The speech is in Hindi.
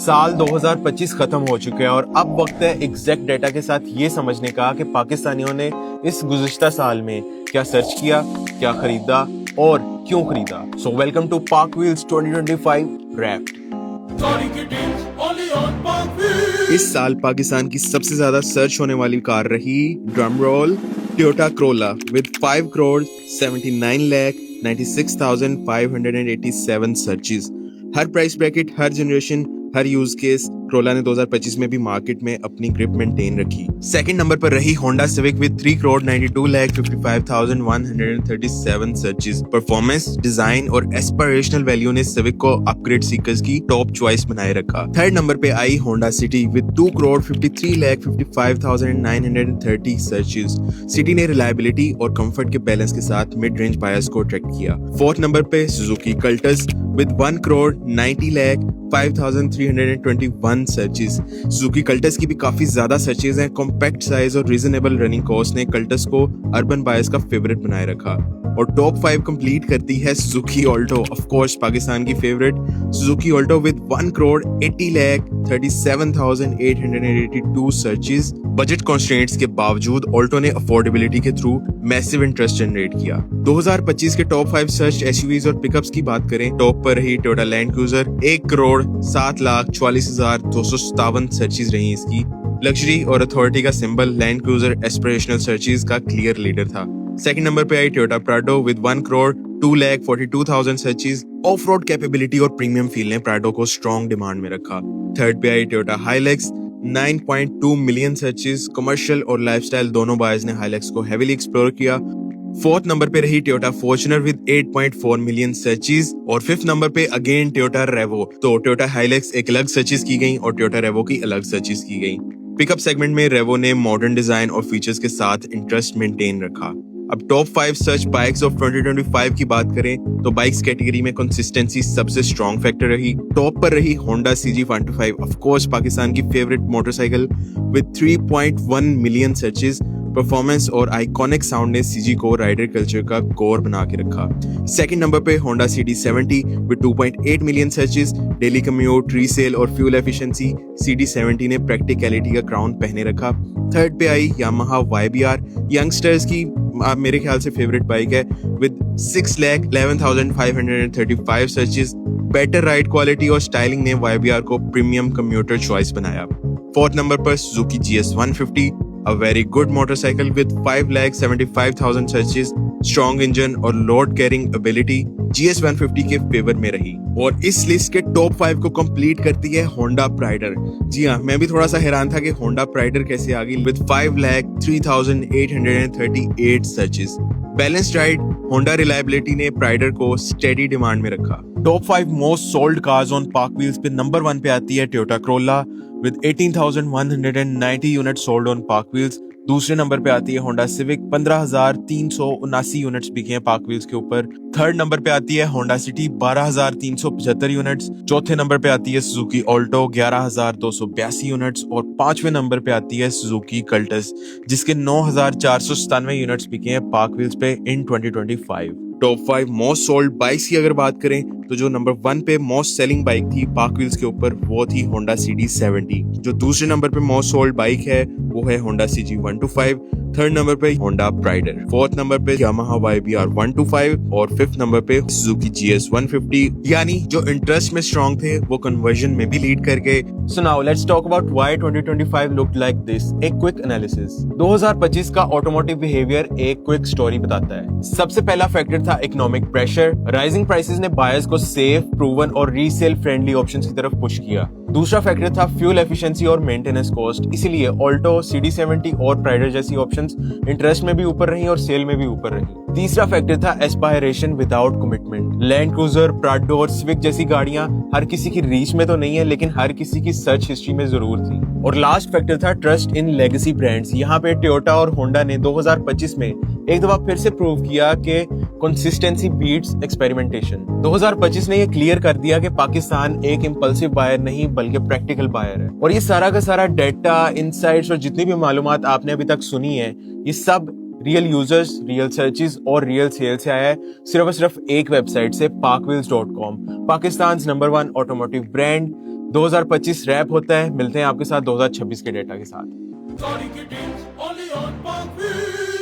साल 2025 खत्म हो चुका है और अब वक्त है एग्जैक्ट डेटा के साथ ये समझने का कि पाकिस्तानियों ने इस गुज़िश्ता साल में क्या सर्च किया, क्या खरीदा और क्यों खरीदा। सो वेलकम टू पाक व्हील्स 2025 रैप्ड। इस साल पाकिस्तान की सबसे ज्यादा सर्च होने वाली कार रही drum roll Toyota Corolla with 5 crore 79 lakh 96,587 searches. Her price bracket, her generation, her use case, Corolla ने 2025 में भी मार्केट में अपनी ग्रिप मेंटेन रखी। सेकंड नंबर पर रही Honda civic with 3 crore 92 lakh 55,137 searches. Performance, design और एस्पिरेशनल वैल्यू ने सिविक को अपग्रेड सीकर्स की टॉप चॉइस बनाए रखा। थर्ड नंबर पे आई Honda city with 2 crore 53 lakh 55,930 searches. City ने रिलायबिलिटी और कंफर्ट के बैलेंस के साथ मिड रेंज बायर्स को अट्रैक्ट किया। फोर्थ नंबर पे Suzuki Cultus with 1 crore 90 lakh 5,321 searches. Suzuki Cultus की भी काफी ज्यादा सर्चेस हैं। कॉम्पैक्ट साइज और रीजनेबल रनिंग कॉस्ट ने कल्टस को अर्बन बायर्स का फेवरेट बनाए रखा। और टॉप 5 कंप्लीट करती है Suzuki Alto, of course Pakistan की favourite Suzuki Alto with 1 crore 80 lakh 37,882 searches. Budget constraints के बावजूद ऑल्टो ने अफोर्डेबिलिटी के थ्रू मैसिव इंटरेस्ट जनरेट किया। 2025 के टॉप 5 सर्च एसयूवीज और पिकअप्स की बात करें, टॉप पर रही Toyota land cruiser 1 crore 7,44,257 searches रही इसकी। लग्जरी और अथॉरिटी का symbol land cruiser aspirational searches का क्लियर लीडर था। सेकंड नंबर पे आई Toyota Prado with 1 crore 2,42,000 searches. Off road capability और प्रीमियम फील ने प्राडो को स्ट्रॉन्ग डिमांड में रखा। थर्ड पे आई Toyota Hilux 9.2 million searches. Commercial और लाइफस्टाइल दोनों बायर्स ने हाइलैक्स को हेवीली एक्सप्लोर किया। फोर्थ नंबर पे रही Toyota Fortuner with 8.4 million searches. और फिफ्थ नंबर पे अगेन टोयोटा रेवो। तो टोयोटा हाइलैक्स एक अलग सर्चेस की गई और टोयोटा रेवो की अलग सर्चेस की गई। पिकअप सेगमेंट में रेवो ने मॉडर्न डिजाइन और फीचर्स के साथ इंटरेस्ट मेंटेन रखा। अब टॉप 5 सर्च बाइक्स ऑफ 2025 की बात करें तो बाइक्स कैटेगरी में कंसिस्टेंसी सबसे स्ट्रॉन्ग फैक्टर रही। टॉप पर रही Honda CG125, of course Pakistan की favourite motorcycle with 3.1 million searches. Performance और आइकॉनिक साउंड ने सीजी को राइडर कल्चर का कोर बना के रखा। सेकंड नंबर पे Honda CD70 with 2.8 million searches. Daily commute, resale और फ्यूल एफिशिएंसी CD70 ने प्रैक्टिकलिटी का क्राउन पहने रखा। थर्ड पे आई यामाहा YBR, यंगस्टर्स की मेरे ख्याल से फेवरेट बाइक है with 6,11,535 searches. Better ride quality और स्टाइलिंग ने YBR को प्रीमियम कम्यूटर चॉइस बनाया। फोर्थ नंबर पर Suzuki GS150, a very good motorcycle with 5,75,000 searches. Strong engine और लोड कैरिंग एबिलिटी GS150 के फेवर में रही। और इस लिस्ट के टॉप 5 को कंप्लीट करती है होंडा प्राइडर। जी हाँ, मैं भी थोड़ा सा हैरान था कि होंडा प्राइडर कैसे आ गई with 5,03,838 searches. Balanced ride, Honda reliability ने प्राइडर को स्टेडी डिमांड में रखा। Top 5 most sold cars on पाक व्हील्स पे नंबर 1 पे आती है Toyota Corolla with 18,190 unit sold on पाक व्हील्स। दूसरे नंबर पे आती है होंडा सिविक, 15,379 यूनिट्स बिके हैं पाक व्हील्स के ऊपर। थर्ड नंबर पे आती है होंडा सिटी 12,375 यूनिट्स। चौथे नंबर पे आती है सुजुकी ऑल्टो 11,282 यूनिट्स। और पांचवें नंबर पे आती है सुजुकी कल्टस जिसके 9,497 यूनिट्स बिके हैं पाक व्हील्स पे इन 2025। टॉप 5 मोस्ट सोल्ड बाइक्स की अगर बात करें तो जो नंबर 1 पे मोस्ट सेलिंग बाइक थी पाक व्हील्स के ऊपर वो थी होंडा CD70। जो दूसरे नंबर पे मोस्ट सोल्ड बाइक है वो है होंडा CG125। थर्ड नंबर पे होंडा प्राइडर, फोर्थ नंबर पे यामाहा YBR 125 और फिफ्थ नंबर पे सुजुकी GS150। यानी जो इंटरेस्ट में स्ट्रॉन्ग थे वो कन्वर्जन में भी लीड कर गए। So now let's talk about why 2025 looked like this. एक क्विक एनालिसिस। 2025 का ऑटोमोटिव बिहेवियर एक क्विक स्टोरी बताता है। सबसे पहला फैक्टर था इकोनॉमिक प्रेशर। राइजिंग प्राइसेस ने बायर्स को सेफ, प्रूवन और रीसेल फ्रेंडली ऑप्शंस की तरफ पुश किया। दूसरा फैक्टर था फ्यूल एफिशिएंसी और मेंटेनेंस कॉस्ट। इसीलिए ऑल्टो, CD70 और प्राइडर जैसी ऑप्शंस इंटरेस्ट में भी ऊपर रही और सेल में भी ऊपर रही। तीसरा फैक्टर था aspiration without commitment. Land cruiser, Prado और सिविक जैसी गाड़ियां हर किसी की रीच में तो नहीं है लेकिन हर किसी की सर्च हिस्ट्री में जरूर थी। और लास्ट फैक्टर था ट्रस्ट इन लेगेसी ब्रांड्स। यहाँ पे टोयोटा और होंडा ने 2025 में एक दफा फिर से प्रूव किया कि कंसिस्टेंसी बीट्स एक्सपेरिमेंटेशन। 2025 ने ये क्लियर कर दिया कि पाकिस्तान एक इंपल्सिव बायर नहीं बल्कि प्रैक्टिकल बायर है। और ये सारा का सारा डेटा, इनसाइट्स और जितनी भी मालूमात आपने अभी तक सुनी है ये सब रियल यूजर्स, रियल सर्चेस और रियल सेल से आया है सिर्फ और सिर्फ एक वेबसाइट से, parkwheels.com, Pakistan number 1 automotive brand 2025 wrap होता है। मिलते हैं आपके साथ 2026 के डेटा के साथ। Sorry, kidding, only on Parkville.